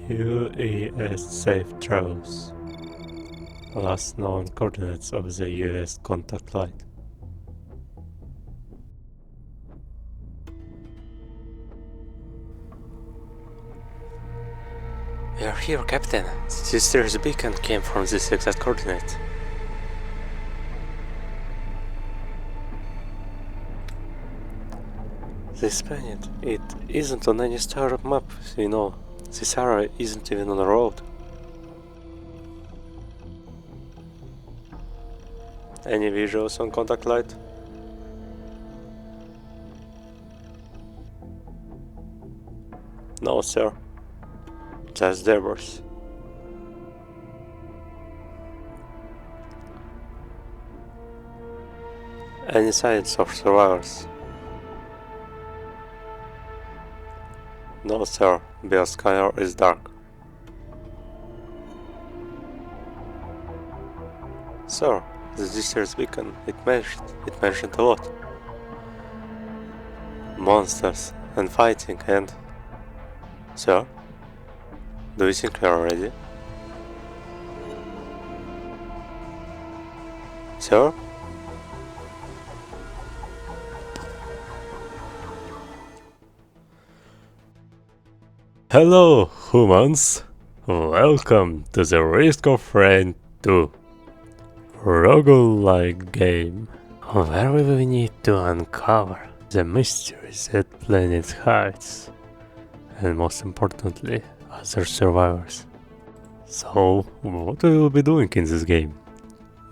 U.S. safe travels. Last known coordinates of the U.S. contact line. We are here, Captain. The Sisters beacon came from this exact coordinate. This planet, it isn't on any star map, you know. This area isn't even on a road. Any visuals on contact light? No, sir. Just debris. Any signs of survivors? No, sir. Bill's scanner is dark. Sir, the Sisters beacon, it mentioned a lot. Monsters and fighting and... Sir? Do you think we are ready? Sir? Hello, humans! Welcome to the Risk of Rain 2 roguelike game, where we need to uncover the mysteries that planet hides, and most importantly, other survivors. So, what we will be doing in this game?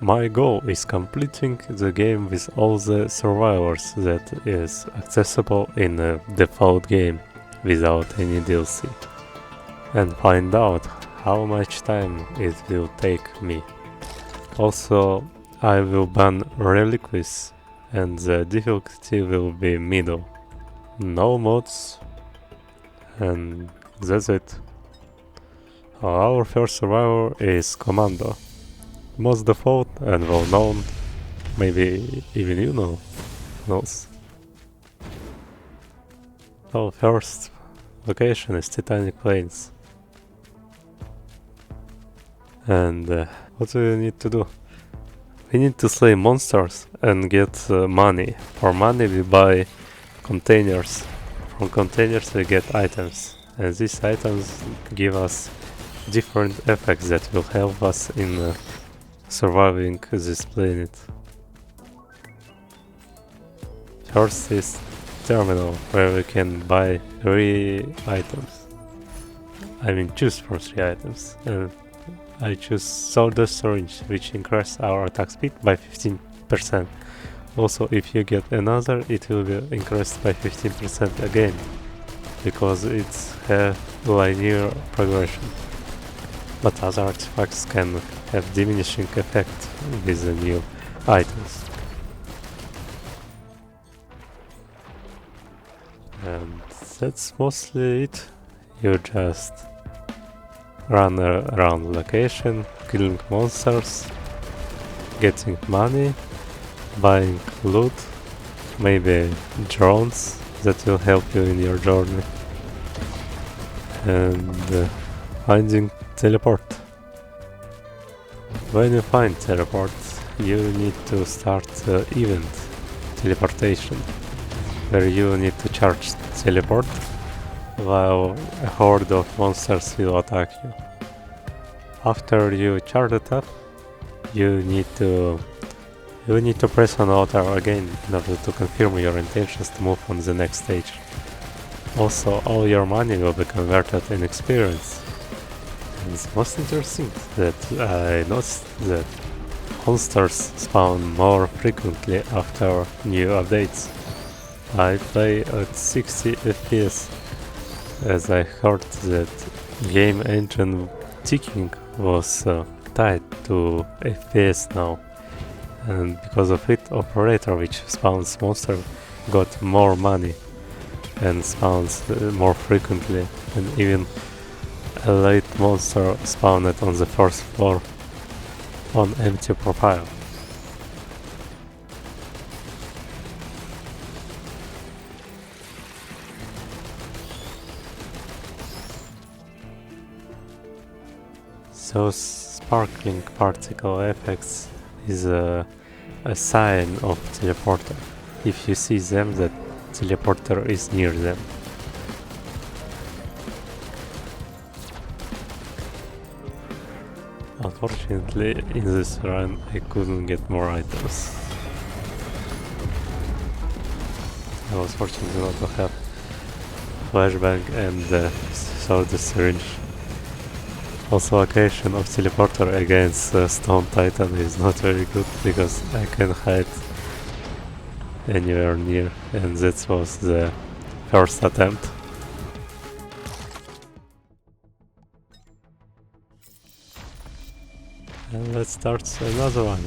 My goal is completing the game with all the survivors that is accessible in the default game without any DLC, and find out how much time it will take me. Also, I will ban reliquies and the difficulty will be middle. No mods, and that's it. Our first survivor is Commando. Most default and well known, maybe even you know, knows. Our first location is Titanic Plains. And what do we need to do? We need to slay monsters and get money. For money we buy containers. From containers we get items. And these items give us different effects that will help us in surviving this planet. First is terminal, where we can buy 3 items. I mean choose for 3 items. And I choose Soldier Syringe, which increases our attack speed by 15%. Also, if you get another, it will be increased by 15% again, because it's a linear progression. But other artifacts can have diminishing effect with the new items. And that's mostly it. You just run around location, killing monsters, getting money, buying loot, maybe drones that will help you in your journey, and finding teleport. When you find teleport, you need to start event teleportation, where you need to charge teleport while a horde of monsters will attack you. After you charge it up, you need to press on altar again in order to confirm your intentions to move on the next stage. Also, all your money will be converted in experience. And it's most interesting that I noticed that monsters spawn more frequently after new updates. I play at 60 FPS, as I heard that game engine ticking was tied to FPS now, and because of it, operator which spawns monster got more money and spawns more frequently, and even a late monster spawned on the first floor on empty profile. Those sparkling particle effects is a sign of teleporter. If you see them, the teleporter is near them. Unfortunately, in this run I couldn't get more items. I was fortunate not to have flashbang and sword syringe. Also, occasion of teleporter against Stone Titan is not very good because I can hide anywhere near, and that was the first attempt. And let's start another one.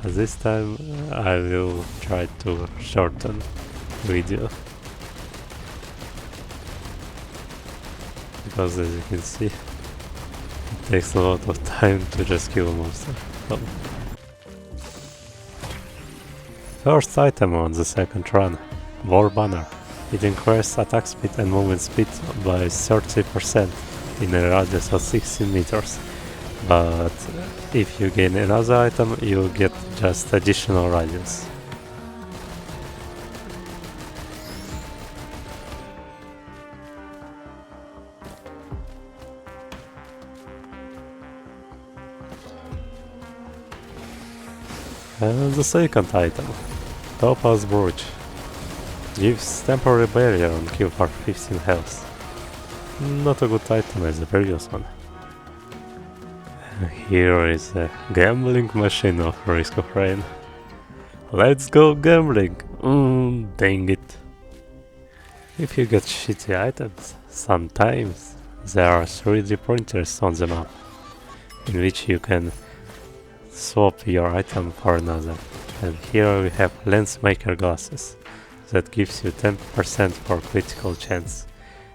This time I will try to shorten video, because as you can see, it takes a lot of time to just kill a monster. Oh. First item on the second run, War Banner. It increases attack speed and movement speed by 30% in a radius of 16 meters. But if you gain another item, you get just additional radius. And the second item, Topaz Brooch, gives temporary barrier on kill for 15 health. Not a good item as the previous one. Here is a gambling machine of Risk of Rain. Let's go gambling! Dang it. If you get shitty items, sometimes there are 3D printers on the map, in which you can swap your item for another. And here we have Lens Maker glasses, that gives you 10% for critical chance.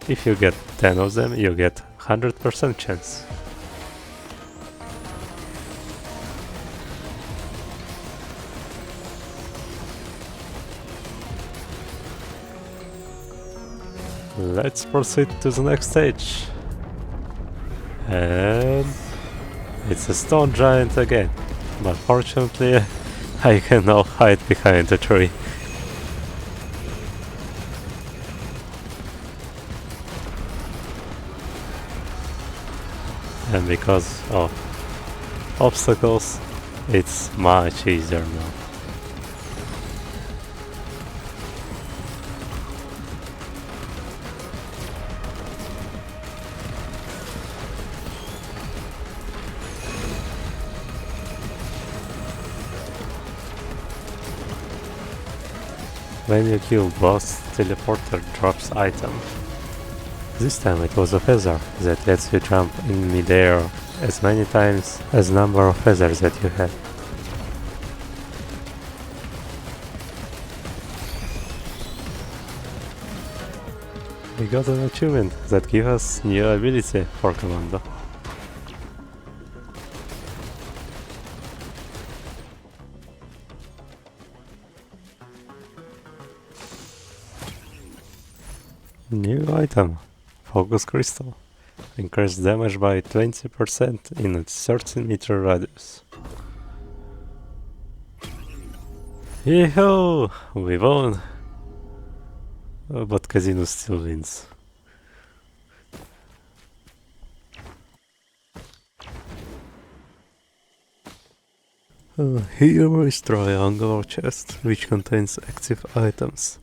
If you get 10 of them, you get 100% chance. Let's proceed to the next stage. And it's a stone giant again, but fortunately I can now hide behind a tree. And because of obstacles, it's much easier now. When you kill boss, teleporter drops item. This time it was a feather that lets you jump in midair as many times as number of feathers that you have. We got an achievement that gives us new ability for Commando. New item, Focus Crystal. Increase damage by 20% in a 13-meter radius. Yee-hoo! We won! But Casino still wins. Here is triangular chest, which contains active items.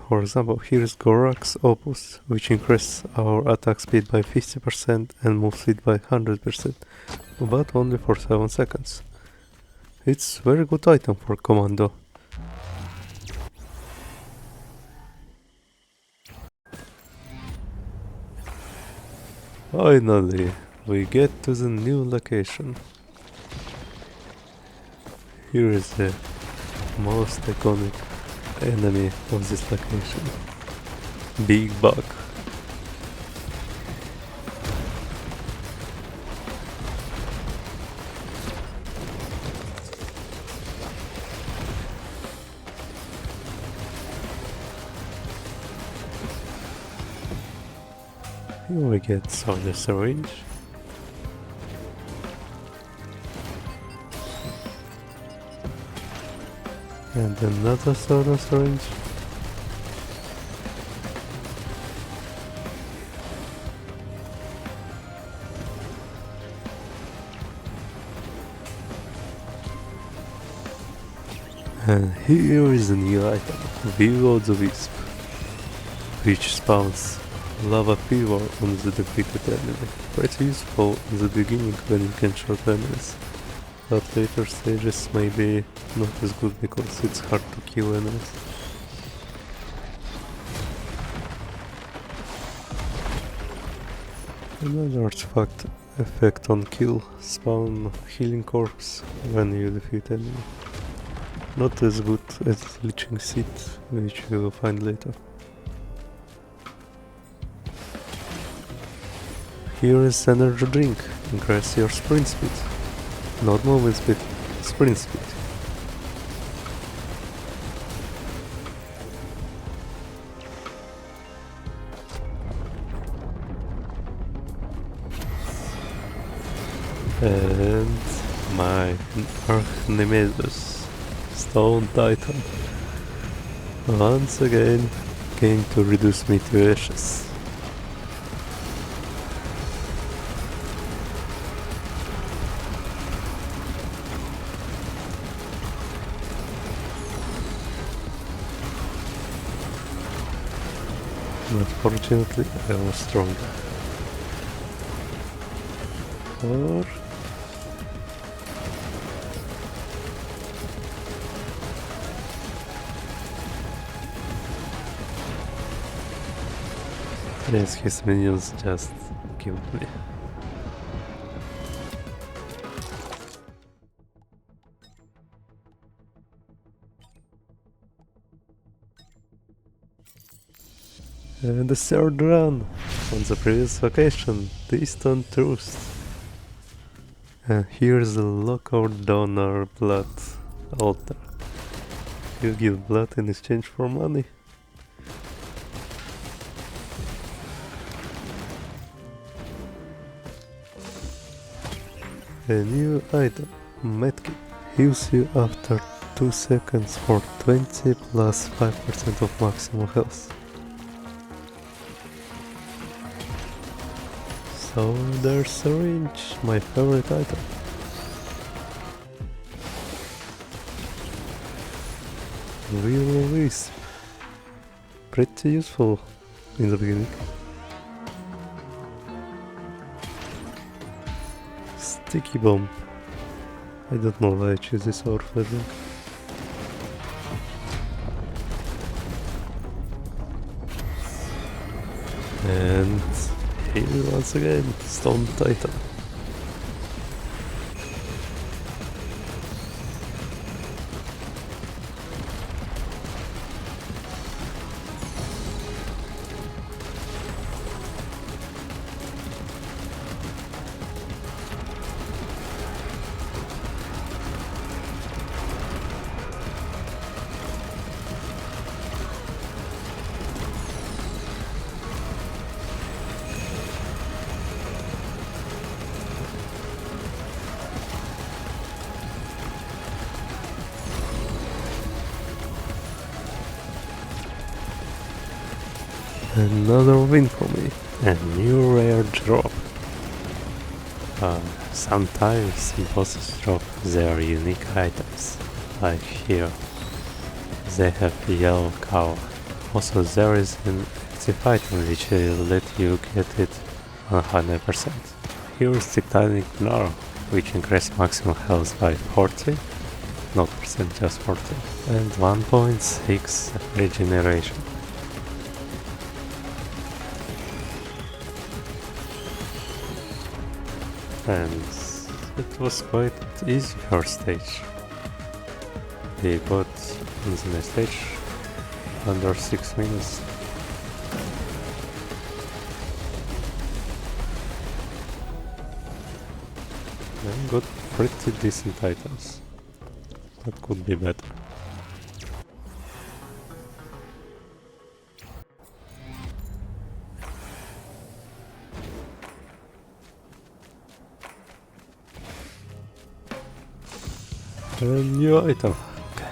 For example, here is Gorax Opus, which increases our attack speed by 50% and move speed by 100%, but only for 7 seconds. It's very good item for Commando. Finally, we get to the new location. Here is the most iconic enemy of this location, Big Bug. Here we get Soldier Syringe, And another sword of syringe. And here is a new item, Vivo the Wisp, which spawns lava fever on the defeated enemy. Pretty useful in the beginning when you can shoot enemies, but later stages may be not as good because it's hard to kill enemies. Another artifact effect on kill, spawn healing corpse when you defeat enemy. Not as good as leeching seed, which you will find later. Here is energy drink, increase your sprint speed. Not movement speed, sprint speed. And my Arch-Nemesis, Stone Titan, once again came to reduce me to ashes. But fortunately I was stronger. Or... yes, his minions just killed me. And the third run on the previous vacation, Distant Truth. And here's the local donor blood altar. You give blood in exchange for money. A new item, Medkit, heals you after 2 seconds for 20 plus 5% of maximum health. So there's syringe, my favorite item. Will-o-wisp, pretty useful in the beginning. Sticky bomb. I don't know why I choose this over fledgling. And here once again, Stone Titan. Another win for me. A new rare drop. Sometimes bosses drop their unique items, like here. They have yellow cow. Also there is an active item which will let you get it 100%. Here is Titanic Gnarl, which increases maximum health by 40, not percent, just 40, and 1.6 regeneration. And it was quite easy first stage. We got in the next stage under 6 minutes. And got pretty decent items. That could be better. A new item,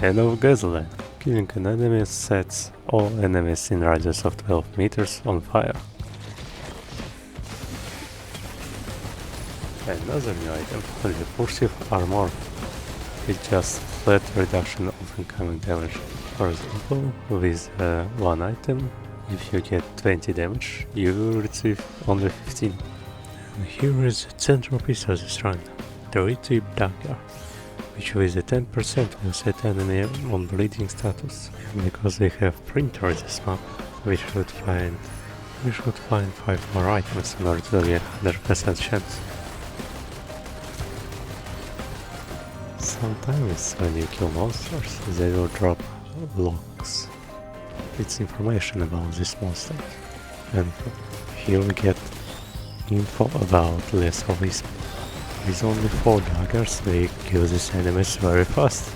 Head of gasoline. Killing an enemy sets all enemies in radius of 12 meters on fire. Another new item, repulsive armor. It's just flat reduction of incoming damage. For example, with one item, if you get 20 damage, you will receive only 15. And here is the central piece of this run, the Retreat Dagger, which with a 10% will set enemy on bleeding status. Because we have printed this map, we should find 5 more items in order to get 100% chance. Sometimes when you kill monsters, they will drop logs. It's information about this monster. And here we get info about Lesser Wisp. With only 4 daggers, we kill these enemies very fast.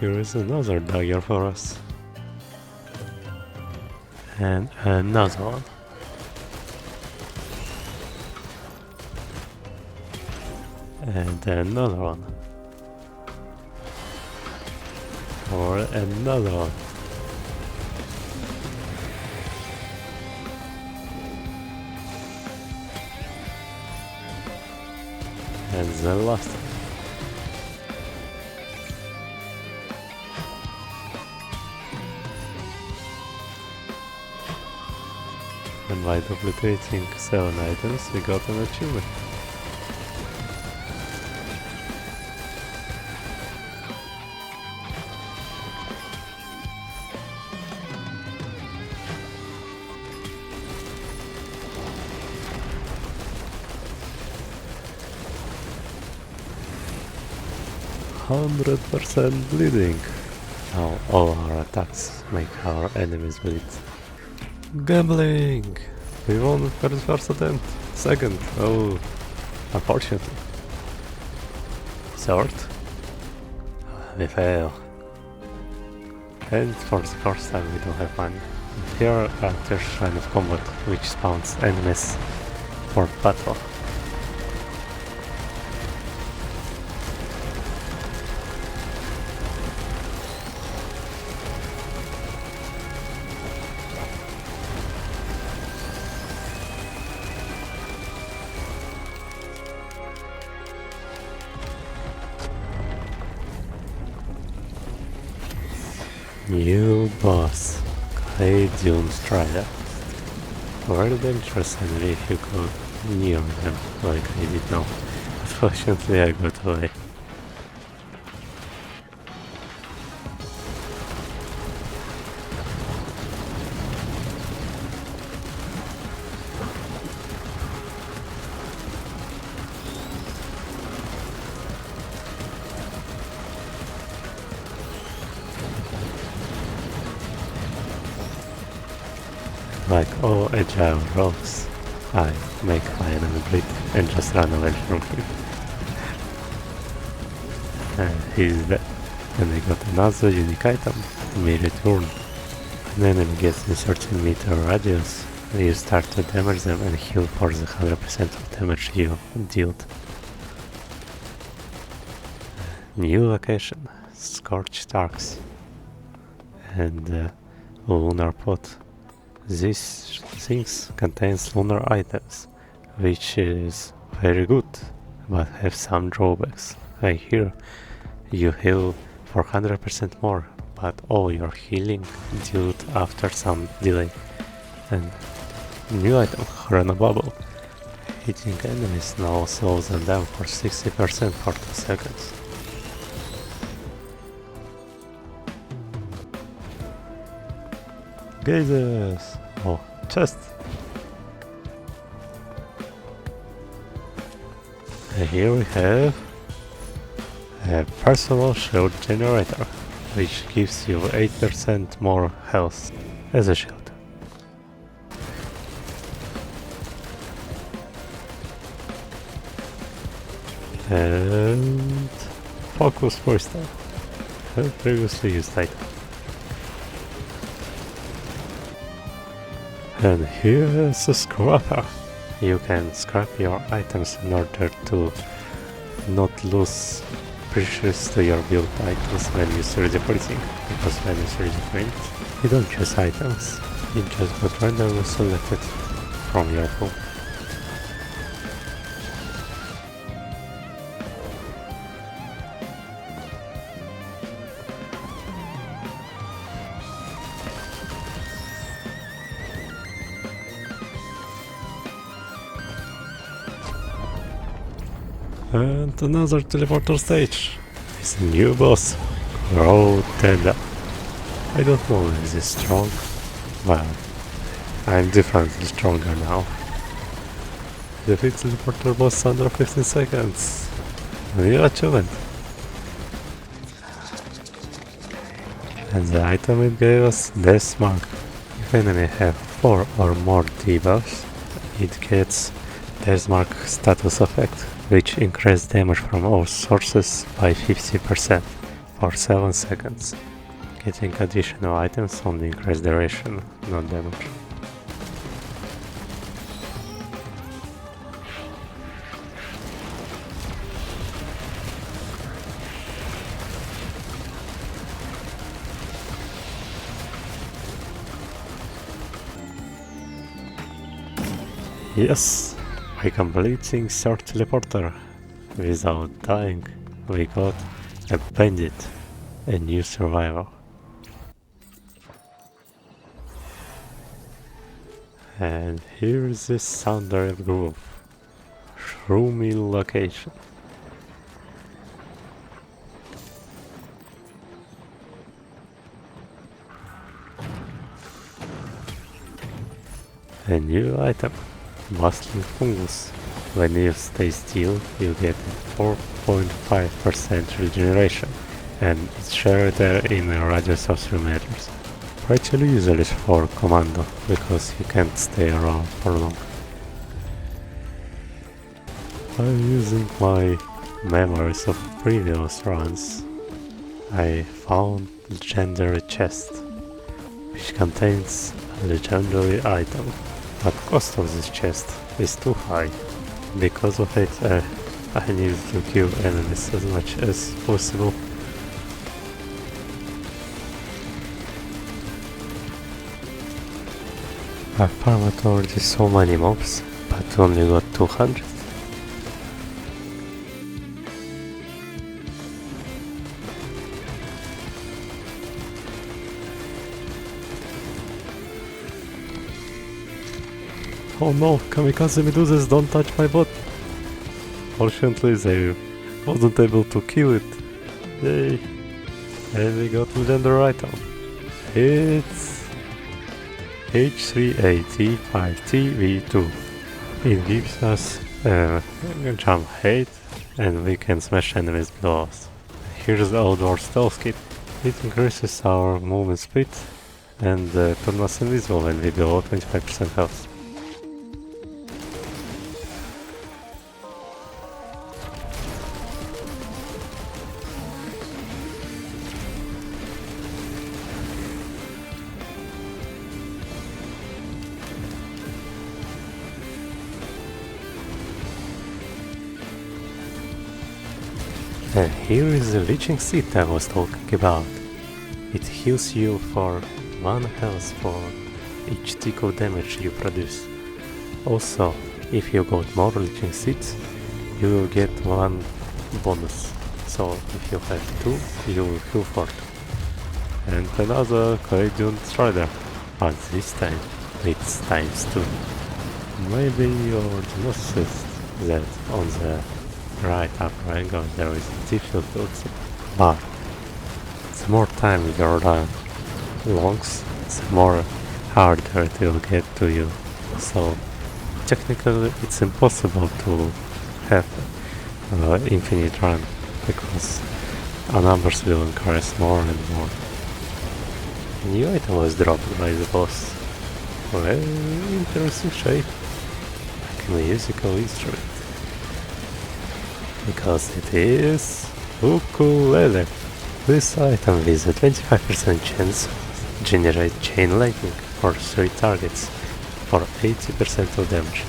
Here is another dagger for us. And another one. And another one. Or another one. And the last one. And by duplicating 7 items, we got an achievement. %100% bleeding. Now all our attacks make our enemies bleed. Gambling! We won first attempt. Second. Oh, unfortunately. Third. We fail. And for the first time we don't have money. Here there's a shrine of combat which spawns enemies for battle. New boss, Clay Dune Strider. Very dangerous enemy if you go near them, like I did now. Unfortunately I got away. Like all agile rogues, I make my enemy bleed and just run away from him. And he's dead. And I got another unique item, Mirror Turn. An enemy gets in 13 meter radius, you start to damage them and heal for the 100% of damage you dealt. New location, Scorched Arcs. And Lunar Pot. These things contains lunar items, which is very good, but have some drawbacks. Like here, you heal for 100% more, but all your healing dealt after some delay. And new item, Chrono Bubble. Hitting enemies now slows them down for 60% for 2 seconds. Gazes! Oh, chest! And here we have a personal shield generator, which gives you 8% more health as a shield. And focus poster, previously used item. And here's a scrapper. You can scrap your items in order to not lose precious to your build items when you search the printing, because when you search the print, you don't choose items, you just got randomly selected from your pool. And another teleporter stage is a new boss, Dzhamba. I don't know if this is strong. Well, I'm definitely stronger now. Defeat teleporter boss under 15 seconds. New achievement. And the item it gave us, Death Mark. If enemy have 4 or more debuffs, it gets Death Mark status effect, which increase damage from all sources by 50% for 7 seconds. Getting additional items only increase duration, not damage. Yes! By completing third teleporter without dying, we got a bandit, a new survivor. And here's the Thunder Grove, Shroomy location. A new item, Bustling Fungus. When you stay still, you get 4.5% regeneration, and it's shared in a radius of 3 meters. Pretty useless for commando, because you can't stay around for long. I'm using my memories of previous runs. I found a legendary chest, which contains a legendary item. But cost of this chest is too high. Because of it, I need to kill enemies as much as possible. I farmed already so many mobs, but only got 200. Oh no, kamikaze medusas don't touch my bot. Fortunately they wasn't able to kill it. Yay! And we got legendary item. It's H3AT5TV2. It gives us jump height and we can smash enemies below us. Here's the outdoor stealth kit. It increases our movement speed and turns us invisible when we below 25% health. And here is the leeching seed I was talking about. It heals you for 1 health for each tick of damage you produce. Also, if you got more leeching seeds, you will get 1 bonus. So if you have 2, you will heal for 2. And another Claydon Strider, but this time it's times 2. Maybe you already noticed that on the right upper angle there is difficulty, but the more time you run longs, the more harder it will get to you. So technically it's impossible to have infinite run, because our numbers will increase more and more. A new item was dropped by the boss. Well, interesting shape, like a musical instrument. Because it is ukulele. This item with a 25% chance generate chain lightning for 3 targets for 80% of damage.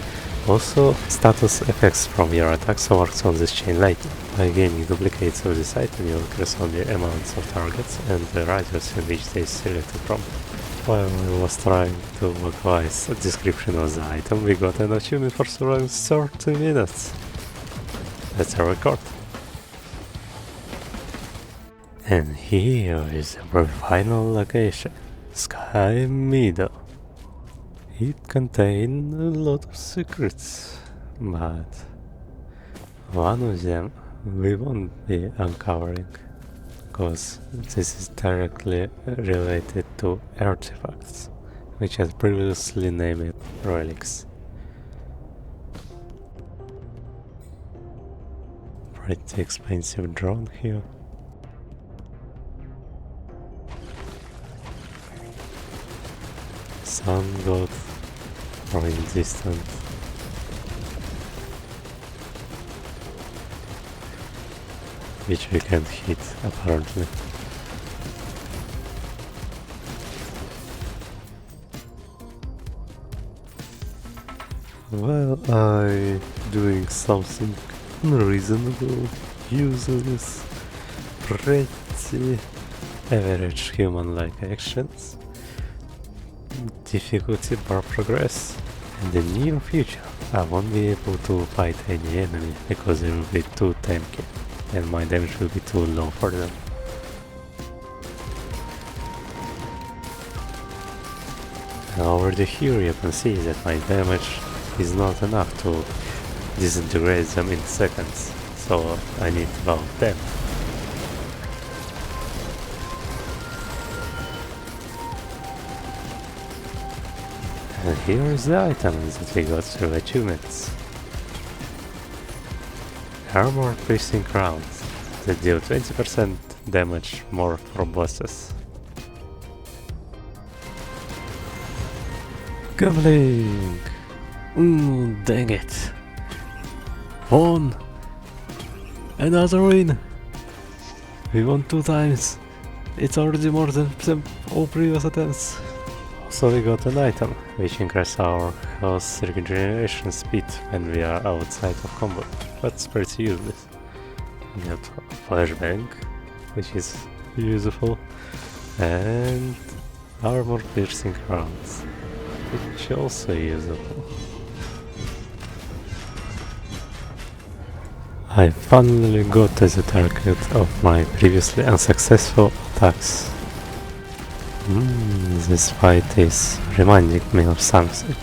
Also, status effects from your attacks works on this chain lightning. By gaining duplicates of this item, you increase only amounts of targets and the radius in which they selected from. While I was trying to localize a description of the item, we got an achievement for surviving 30 minutes. That's a record. And here is our final location, Sky Meadow. It contains a lot of secrets, but one of them we won't be uncovering, because this is directly related to artifacts, which I previously named relics. Pretty expensive drone here. Sun god from distant. Which we can't hit, apparently. Well, I doing something unreasonable, useless, pretty average human-like actions. Difficulty bar progress. In the near future, I won't be able to fight any enemy because they will be too tanky and my damage will be too low for them. And already here you can see that my damage is not enough to disintegrate them in seconds, so I need about 10. And here is the item that we got through achievements. Armor piercing rounds that deal 20% damage more from bosses. Gambling! Dang it! Won! Another win! We won 2 times! It's already more than all previous attempts. So we got an item, which increases our health regeneration speed when we are outside of combat. That's pretty useless. We got flashbang, which is useful, and armor piercing rounds, which also useful. I finally got to the target of my previously unsuccessful attacks. This fight is reminding me of something.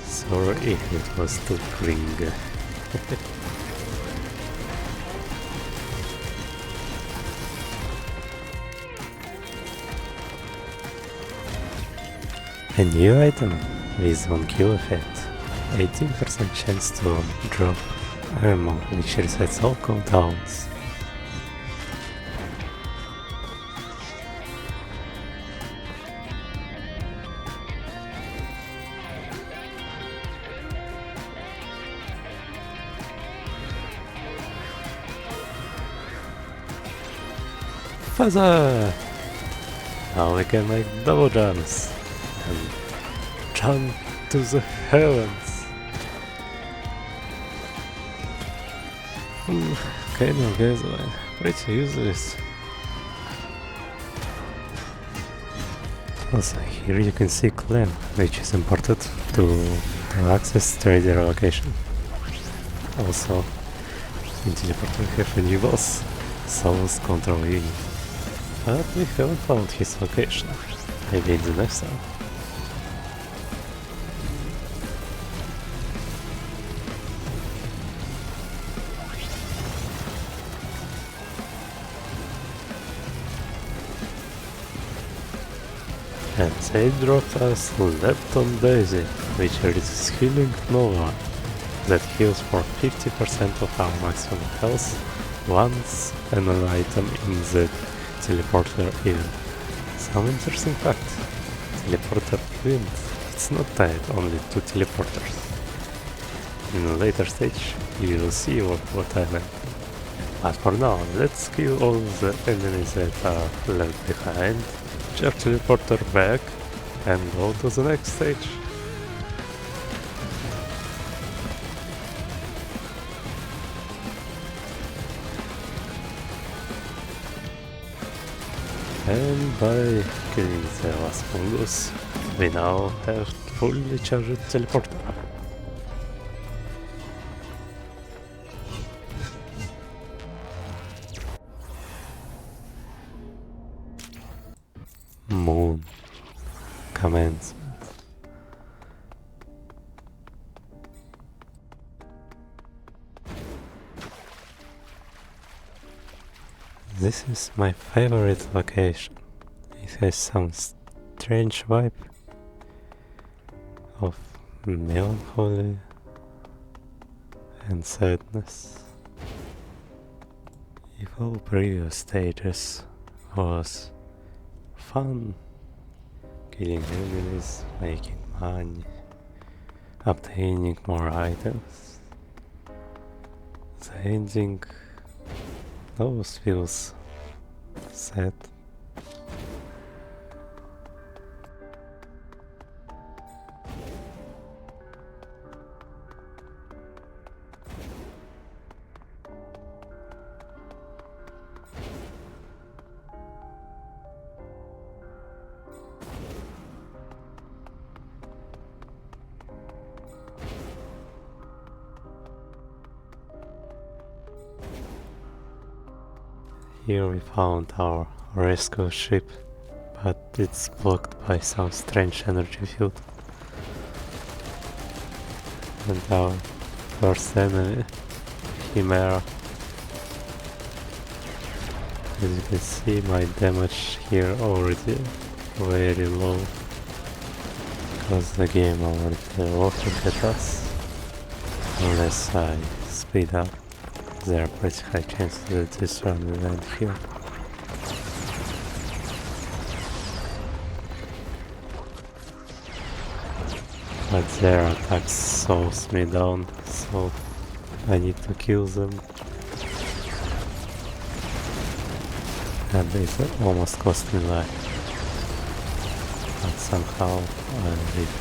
Sorry if it was too cring. A new item with 1 kill effect. 18% chance to drop ammo, which resets all cooldowns. Fuzzer! Now we can make double jumps and jump to the heavens. Okay, no gasoline. Pretty useless. Also, here you can see clan, which is important to access trader location. Also, in teleporter we have a new boss, Souls Control Unit. But we haven't found his location. Maybe in the next one. And they dropped us Lepton Daisy, which releases Healing Nova, that heals for 50% of our maximum health once an item in the teleporter event. Some interesting fact: teleporter event, it's not tied only to teleporters. In a later stage you will see what I meant. But for now, let's kill all the enemies that are left behind, charge teleporter back, and go to the next stage. And by killing the last fungus, we now have fully charged teleporter. Moon commencement. This is my favorite location. It has some strange vibe of melancholy and sadness. If all previous stages was fun, killing enemies, making money, obtaining more items, the ending always feels sad. Here we found our rescue ship, but it's blocked by some strange energy field. And our first enemy, Chimera. As you can see, my damage here already very low, because the game already looking at us. Unless I speed up, there are pretty high chances that this run will end here. But their attacks slows me down, so I need to kill them. And it almost cost me life. But somehow I live.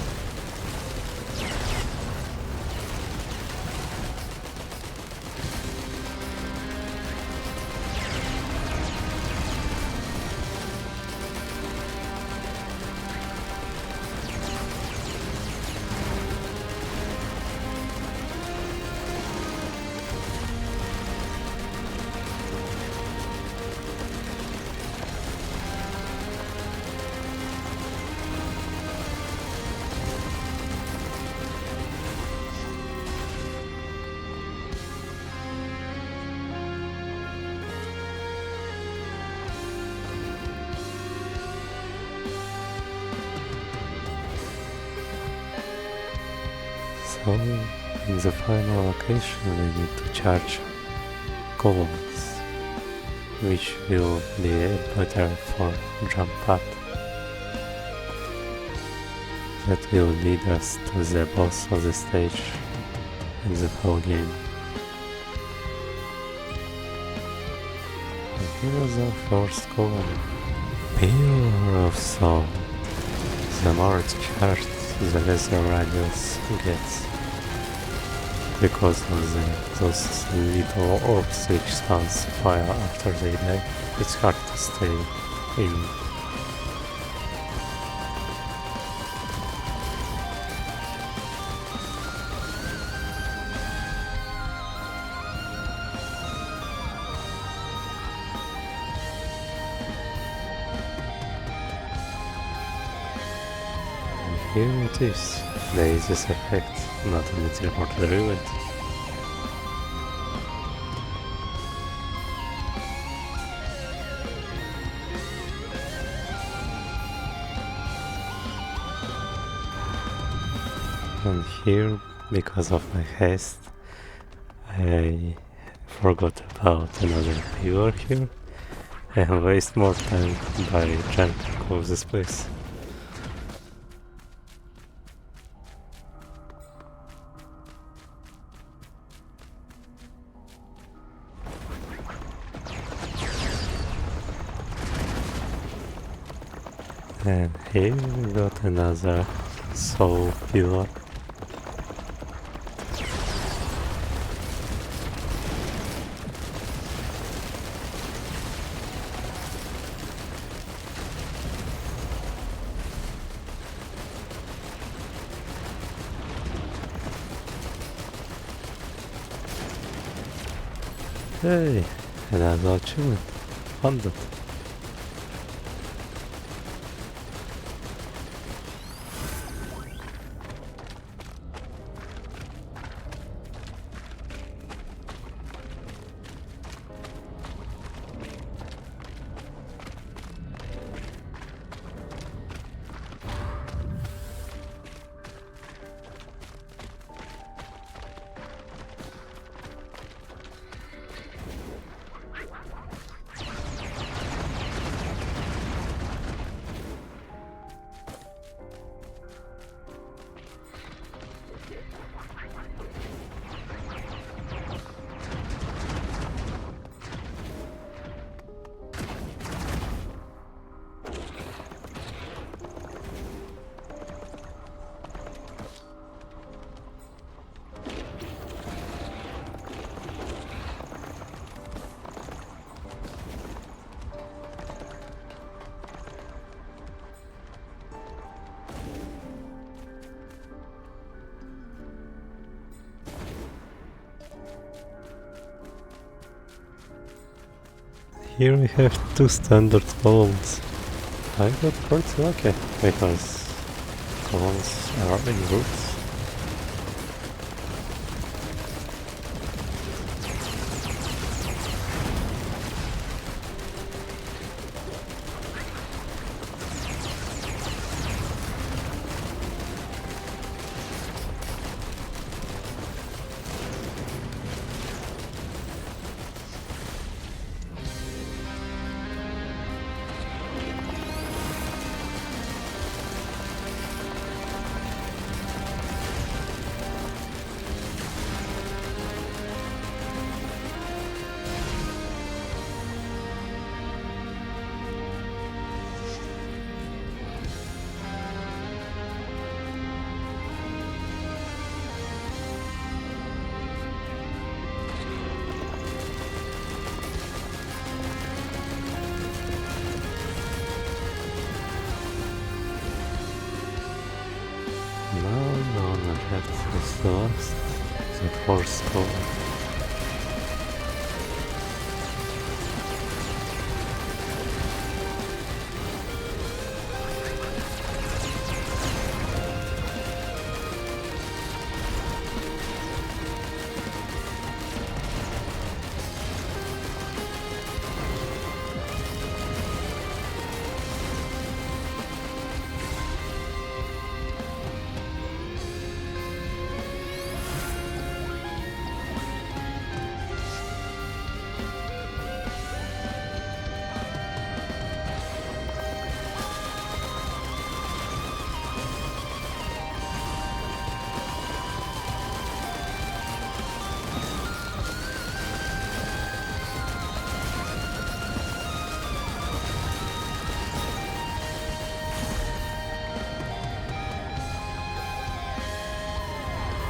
So, in the final location we need to charge columns, which will be better for jump pad. That will lead us to the boss of the stage in the whole game. And here is our first column. Pillar of Soul. The more it's charged, the less the radius gets. Because of those little orbs which stance fire after they die, it's hard to stay in. And here it is. There is this effect, not in the teleporter event. And here, because of my haste, I forgot about another pillar here and waste more time by trying to close this place. And here we got another soul pillar. Hey, another achievement. 100. Here we have 2 standard columns. I got pretty lucky because columns are in groups. No, that's the last, the fourth column.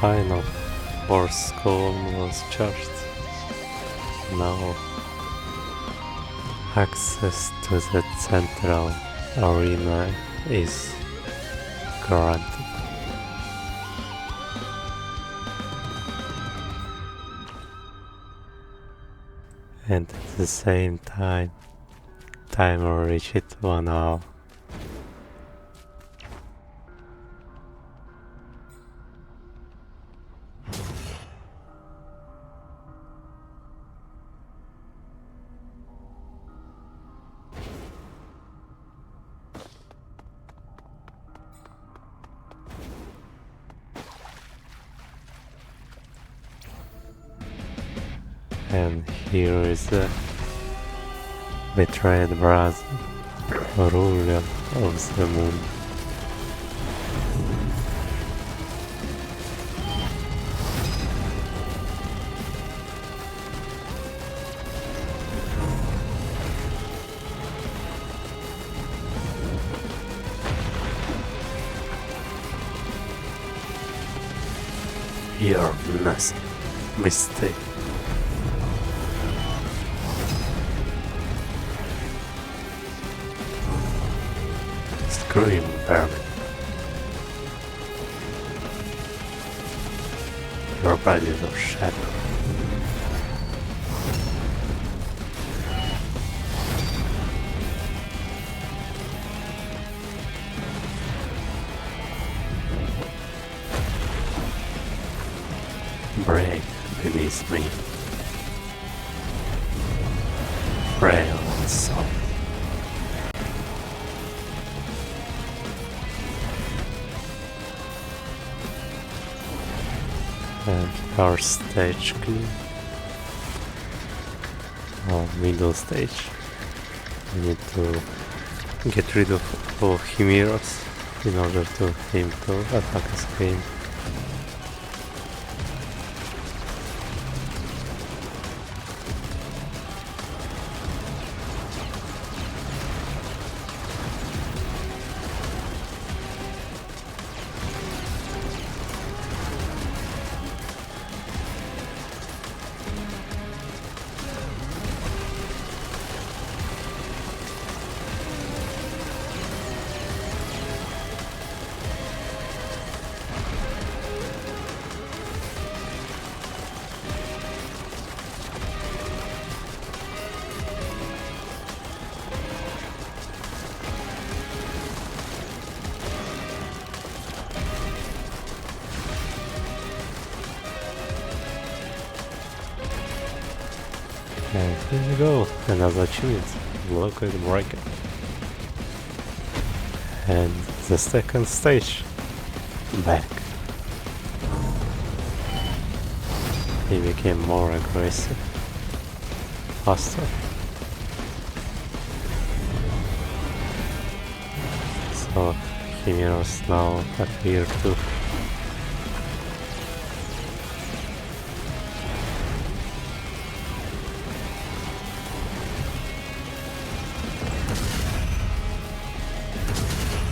Final fourth column was charged. Now access to the central arena is granted. And at the same time, timer reached 1 hour. And here is the betrayed brother, ruler of the moon. You're nothing. Mistake. Scream, vermin. Your body is of shadow. Break beneath me. Frail and soft. And first stage clear. Or middle stage. We need to get rid of all chimeras in order to aim to attack us again. And here we go, another achievement, Blockade Breaker. And the second stage, back. He became more aggressive, faster. So chimeras now appear too.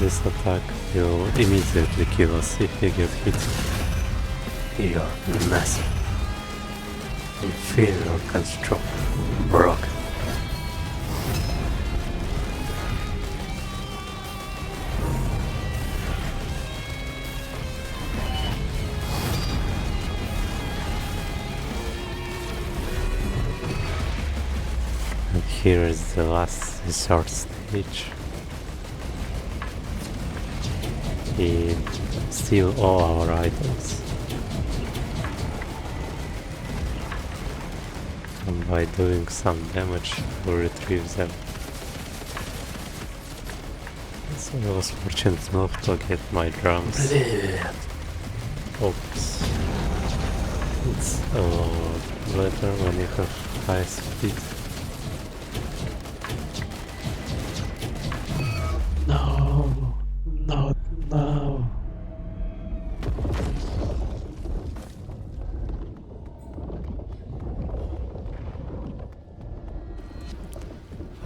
This attack will immediately kill us if we get hit. You're massive. Inferior construct. Broken. And here is the last resort stage. He steal all our items, and by doing some damage we retrieve them. So I was fortunate enough to get my drums. Oops. It's a lot better when you have high speed. No, not now.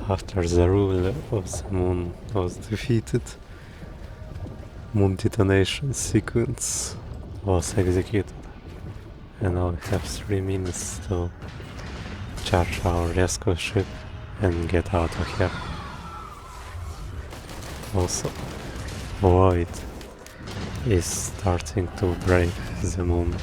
After the ruler of the moon was defeated, moon detonation sequence was executed, and now we have 3 minutes to charge our rescue ship and get out of here. Also, Void is starting to break the moon.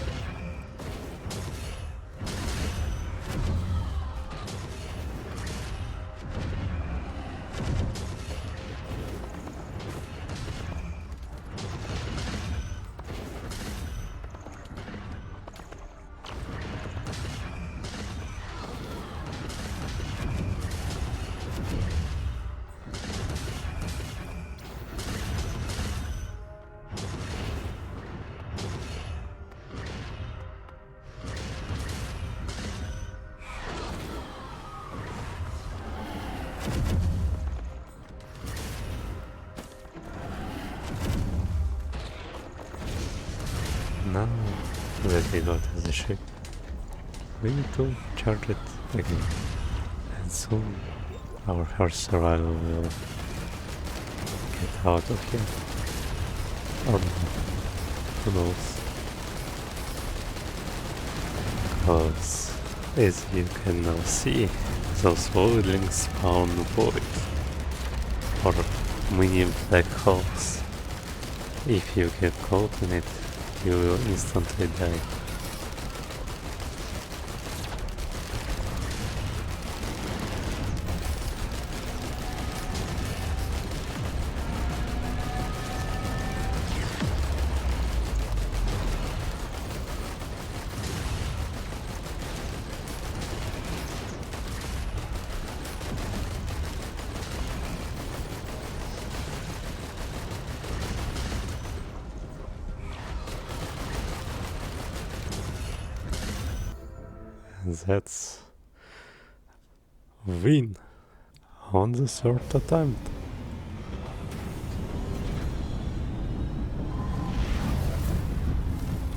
Now that we got the ship, we need to charge it again, and soon our first survival will get out of here. Or not, who knows. because as you can now see, those voidlings spawn void or mini black holes. If you get caught in it, you will instantly die. And that's win on the third attempt.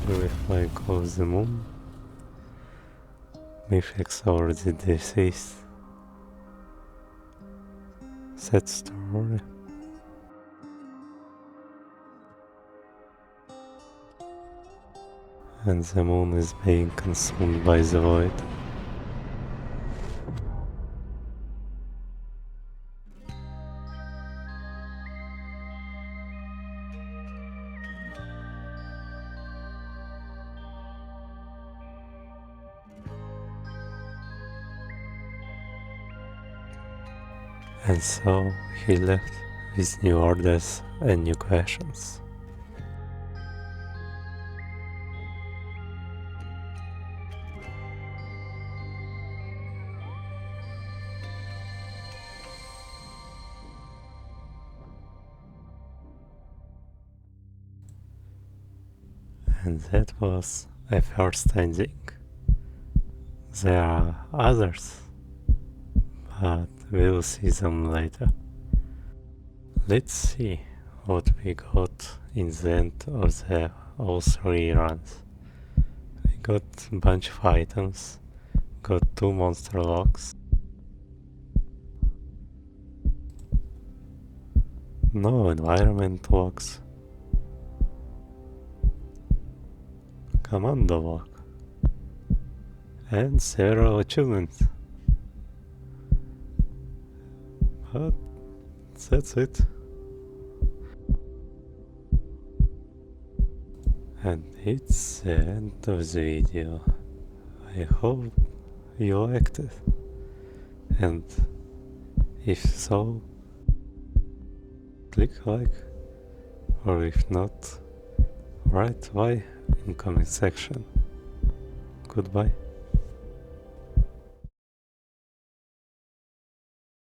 With Flight of the Moon, Mifex already deceased. Sad story. And the moon is being consumed by the void. And so he left with new orders and new questions. And that was a first ending. There are others, but we'll see them later. Let's see what we got in the end of the all three runs. We got a bunch of items, got 2 monster locks, no environment locks, commando lock, and several achievements. But that's it. And it's the end of the video. I hope you liked it. And if so, click like, or if not, write why in comment section. Goodbye.